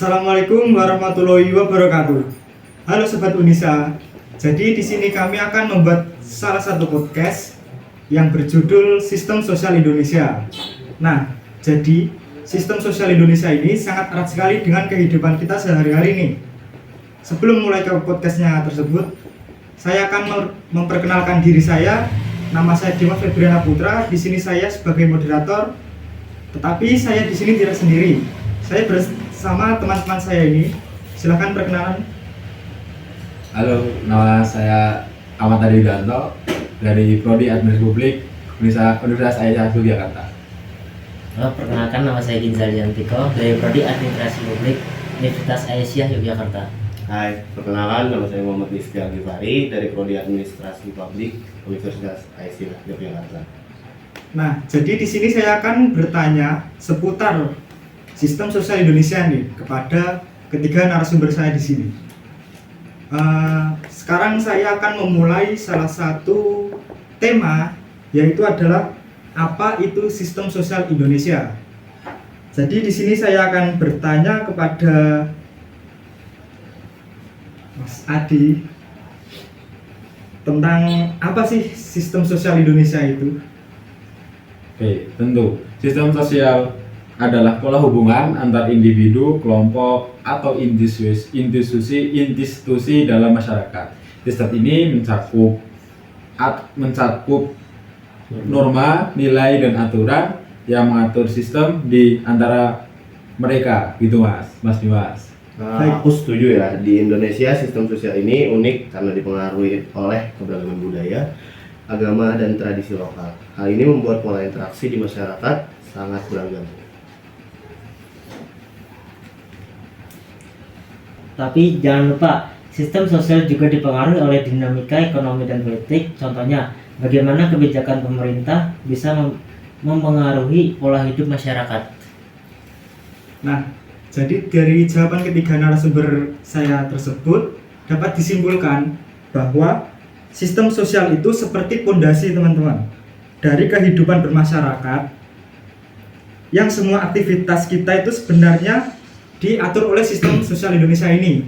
Assalamualaikum warahmatullahi wabarakatuh. Halo Sobat Unisa. Jadi di sini kami akan membuat salah satu podcast yang berjudul Sistem Sosial Indonesia. Nah, jadi sistem sosial Indonesia ini sangat erat sekali dengan kehidupan kita sehari-hari nih. Sebelum mulai ke podcastnya tersebut, saya akan memperkenalkan diri saya. Nama saya Dimas Febriana Putra. Di sini saya sebagai moderator. Tetapi saya di sini tidak sendiri. Saya bersama teman-teman saya ini. Silakan perkenalan. Halo, nama saya Ahmad Adi Widanto dari Prodi Administrasi Publik Universitas Aisyah Yogyakarta. Halo, perkenalkan nama saya Ginzal Yantiko dari Prodi Administrasi Publik Universitas Aisyah Yogyakarta. Hai, perkenalkan nama saya Muhammad Rizky Al-Ghifari dari Prodi Administrasi Publik Universitas Aisyah Yogyakarta. Nah, jadi di sini saya akan bertanya seputar sistem sosial Indonesia nih kepada ketiga narasumber saya di sini. Sekarang saya akan memulai salah satu tema, yaitu adalah apa itu sistem sosial Indonesia. Jadi di sini saya akan bertanya kepada Mas Adi tentang apa sih sistem sosial Indonesia itu. Oke, tentu. Sistem sosial adalah pola hubungan antar individu, kelompok, atau institusi dalam masyarakat. Sistem ini mencakup norma, nilai, dan aturan yang mengatur sistem di antara mereka, gitu Mas Dimas. Aku setuju ya, di Indonesia sistem sosial ini unik karena dipengaruhi oleh keberagaman budaya, agama, dan tradisi lokal. Hal ini membuat pola interaksi di masyarakat sangat beragam. Tapi jangan lupa, sistem sosial juga dipengaruhi oleh dinamika ekonomi dan politik. Contohnya, bagaimana kebijakan pemerintah bisa mempengaruhi pola hidup masyarakat. Nah, jadi dari jawaban ketiga narasumber saya tersebut dapat disimpulkan bahwa sistem sosial itu seperti pondasi teman-teman dari kehidupan bermasyarakat, yang semua aktivitas kita itu sebenarnya diatur oleh sistem sosial Indonesia ini.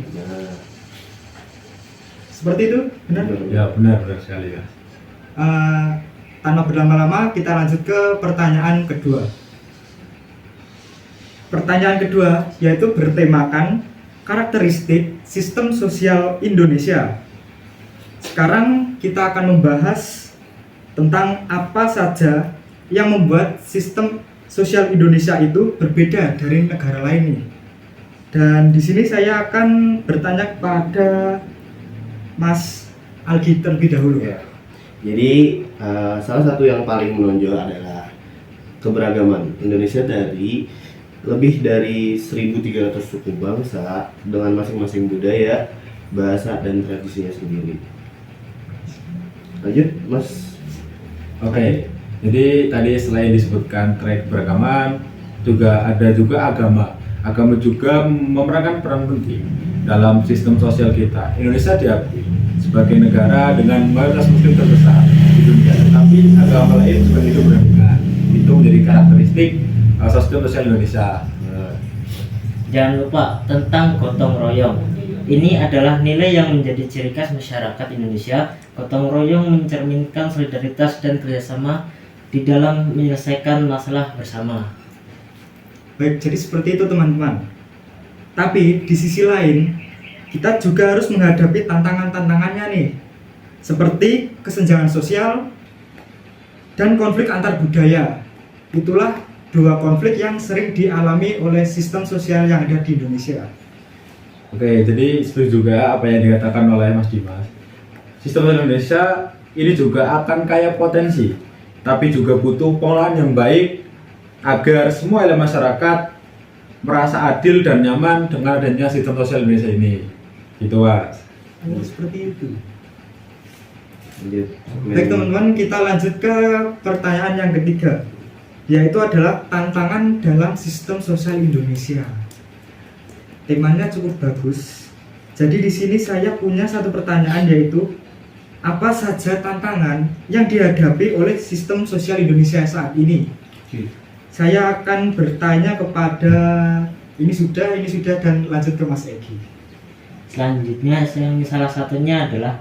Seperti itu, benar? Ya, benar sekali ya. Tanpa berlama-lama kita lanjut ke pertanyaan kedua. Pertanyaan kedua yaitu bertemakan karakteristik sistem sosial Indonesia. Sekarang kita akan membahas tentang apa saja yang membuat sistem sosial Indonesia itu berbeda dari negara lain nih. Dan di sini saya akan bertanya kepada Mas Algi terlebih dahulu. Ya. Jadi salah satu yang paling menonjol adalah keberagaman Indonesia dari lebih dari 1.300 suku bangsa dengan masing-masing budaya, bahasa, dan tradisinya sendiri. Lanjut, Mas. Oke, jadi tadi selain disebutkan trait keberagaman, ada juga agama. Agama juga memerankan peran penting dalam sistem sosial kita. Indonesia diakui sebagai negara dengan mayoritas muslim terbesar di dunia, tetapi agama lain seperti itu berdampingan. Itu menjadi karakteristik sistem sosial Indonesia. Jangan lupa tentang gotong royong. Ini adalah nilai yang menjadi ciri khas masyarakat Indonesia. Gotong royong mencerminkan solidaritas dan kerjasama di dalam menyelesaikan masalah bersama. Baik, jadi seperti itu teman-teman. Tapi di sisi lain, kita juga harus menghadapi tantangan-tantangannya nih, seperti kesenjangan sosial dan konflik antar budaya. Itulah dua konflik yang sering dialami oleh sistem sosial yang ada di Indonesia. Oke, jadi setuju juga apa yang dikatakan oleh Mas Dimas. Sistem Indonesia ini juga akan kaya potensi, tapi juga butuh pengolahan yang baik agar semua elemen masyarakat merasa adil dan nyaman dengan adanya sistem sosial Indonesia ini. Gitu, Mas. Seperti itu. Lanjut. Baik teman-teman, kita lanjut ke pertanyaan yang ketiga, yaitu adalah tantangan dalam sistem sosial Indonesia. Temanya cukup bagus. Jadi di sini saya punya satu pertanyaan, yaitu apa saja tantangan yang dihadapi oleh sistem sosial Indonesia saat ini? Saya akan bertanya kepada ini sudah dan lanjut ke Mas Egi. Selanjutnya yang salah satunya adalah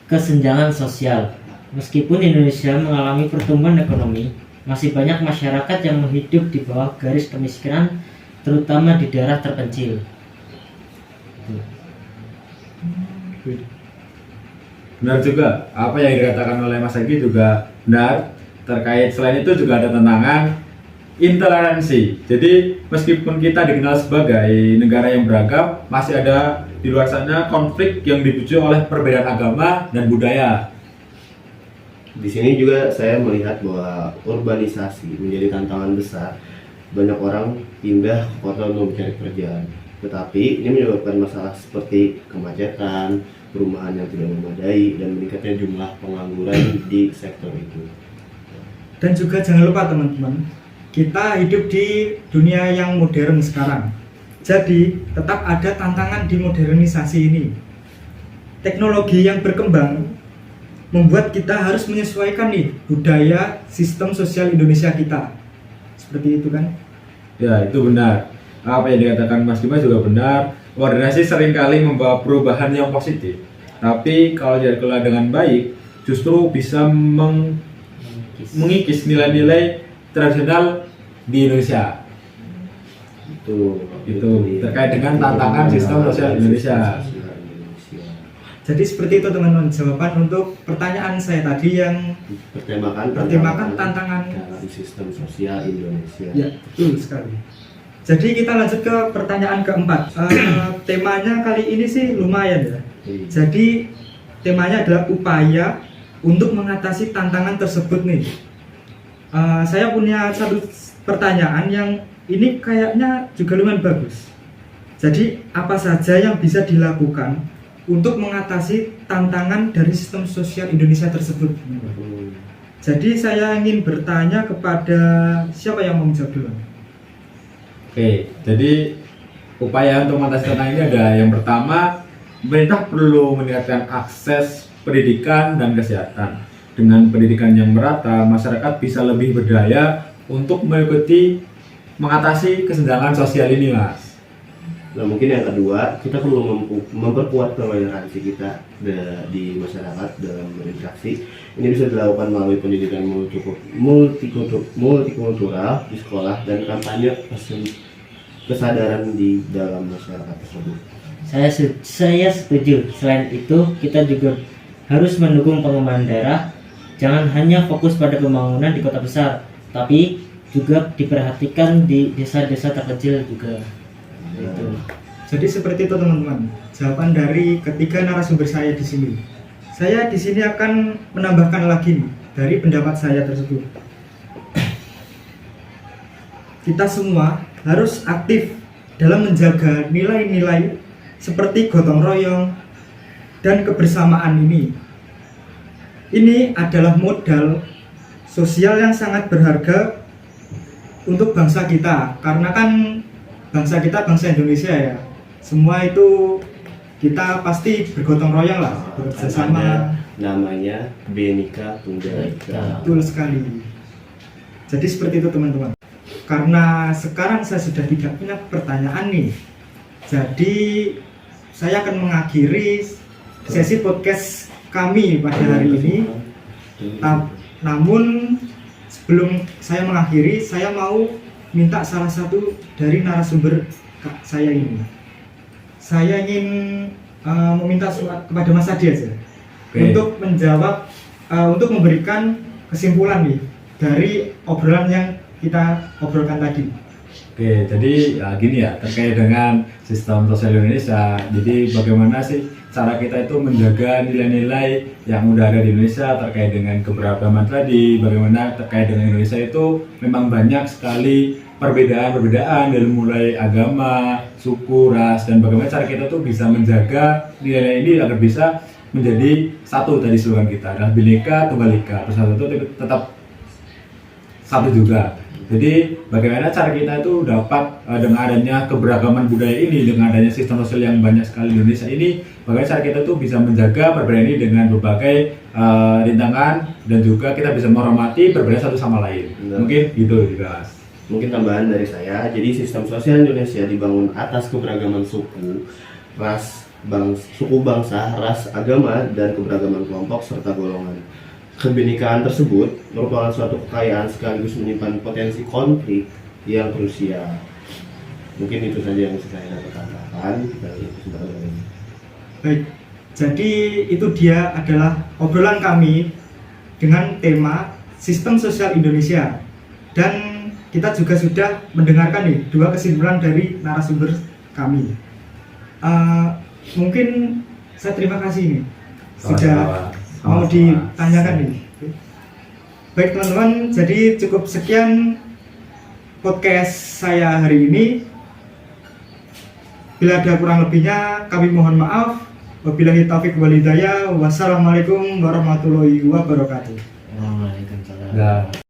kesenjangan sosial. Meskipun Indonesia mengalami pertumbuhan ekonomi, masih banyak masyarakat yang hidup di bawah garis kemiskinan, terutama di daerah terpencil. Benar juga, apa yang dikatakan oleh Mas Egi juga benar. Terkait selain itu juga ada tantangan intoleransi. Jadi meskipun kita dikenal sebagai negara yang beragam, masih ada di luar sana konflik yang dipicu oleh perbedaan agama dan budaya. Di sini juga saya melihat bahwa urbanisasi menjadi tantangan besar. Banyak orang pindah ke kota untuk mencari pekerjaan. Tetapi ini menyebabkan masalah seperti kemacetan, perumahan yang tidak memadai, dan meningkatnya jumlah pengangguran di sektor itu. Dan juga jangan lupa teman-teman, kita hidup di dunia yang modern sekarang. Jadi tetap ada tantangan di modernisasi ini. Teknologi yang berkembang membuat kita harus menyesuaikan nih budaya sistem sosial Indonesia kita. Seperti itu kan? Ya, itu benar. Apa yang dikatakan Mas Dimas juga benar. Modernisasi seringkali membawa perubahan yang positif. Tapi kalau dikelola dengan baik, justru bisa mengikis nilai-nilai tradisional di Indonesia. Itu terkait dengan tantangan sistem sosial Indonesia. Jadi seperti itu teman-teman, jawaban untuk pertanyaan saya tadi yang bertemakan tantangan dalam sistem sosial Indonesia. Ya, betul sekali. Jadi kita lanjut ke pertanyaan keempat. Temanya kali ini sih lumayan ya. Jadi temanya adalah upaya untuk mengatasi tantangan tersebut nih. Saya punya satu pertanyaan yang ini kayaknya juga lumayan bagus. Jadi apa saja yang bisa dilakukan untuk mengatasi tantangan dari sistem sosial Indonesia tersebut? Jadi saya ingin bertanya kepada siapa yang mau menjawab dulu? Oke, jadi upaya untuk mengatasi tantangan ini ada yang pertama, pemerintah perlu meningkatkan akses pendidikan dan kesehatan. Dengan pendidikan yang merata, masyarakat bisa lebih berdaya untuk mengikuti mengatasi kesenjangan sosial ini, Mas. Nah, mungkin yang kedua, kita perlu memperkuat toleransi kita di masyarakat dalam berinteraksi. Ini bisa dilakukan melalui pendidikan multikultural di sekolah dan kampanye kesadaran di dalam masyarakat tersebut. Saya setuju. Selain itu, kita juga harus mendukung pengembangan daerah. Jangan hanya fokus pada pembangunan di kota besar, tapi juga diperhatikan di desa-desa terkecil juga. Itu. Jadi seperti itu teman-teman. Jawaban dari ketiga narasumber saya di sini. Saya di sini akan menambahkan lagi nih, dari pendapat saya tersebut. Kita semua harus aktif dalam menjaga nilai-nilai seperti gotong royong dan kebersamaan ini. Ini adalah modal sosial yang sangat berharga untuk bangsa kita, karena kan bangsa kita bangsa Indonesia ya. Semua itu kita pasti bergotong royong lah, bekerja sama. Namanya Bhinneka Tunggal Ika. Betul sekali. Jadi seperti itu teman-teman. Karena sekarang saya sudah tidak punya pertanyaan nih, jadi saya akan mengakhiri sesi podcast kami pada hari ini. Namun sebelum saya mengakhiri, saya mau minta salah satu dari narasumber saya ini. Saya ingin meminta kepada Mas Adi aja. Untuk menjawab, untuk memberikan kesimpulan nih dari obrolan yang kita obrolkan tadi. Oke, jadi ya gini ya, terkait dengan sistem sosial Indonesia. Jadi bagaimana sih cara kita itu menjaga nilai-nilai yang udah ada di Indonesia terkait dengan keberagaman tadi. Bagaimana terkait dengan Indonesia itu memang banyak sekali perbedaan-perbedaan dari mulai agama, suku, ras, dan bagaimana cara kita tuh bisa menjaga nilai ini agar bisa menjadi satu. Tadi slogan kita adalah Bhinneka Tunggal Ika, persatu itu tetap satu juga. Jadi bagaimana cara kita itu dapat dengan adanya keberagaman budaya ini, dengan adanya sistem sosial yang banyak sekali di Indonesia ini, bagaimana cara kita tuh bisa menjaga perbedaan ini dengan berbagai rintangan, dan juga kita bisa menghormati perbedaan satu sama lain. Mungkin gitu juga, Mas. Mungkin tambahan dari saya, jadi sistem sosial Indonesia dibangun atas keberagaman suku, suku bangsa, ras, agama, dan keberagaman kelompok serta golongan. Kebinekaan tersebut merupakan suatu kekayaan sekaligus menyimpan potensi konflik yang krusial. Mungkin itu saja yang bisa saya dapat katakan dari kesempatan ini. Baik, jadi itu dia adalah obrolan kami dengan tema Sistem Sosial Indonesia. Dan kita juga sudah mendengarkan nih dua kesimpulan dari narasumber kami. Mungkin saya terima kasih nih sudah mau ditanyakan nih. Baik teman-teman, jadi cukup sekian podcast saya hari ini. Bila ada kurang lebihnya kami mohon maaf. Wabillahi taufiq wal hidayah. Wassalamualaikum warahmatullahi wabarakatuh. Waalaikumsalam. Nah.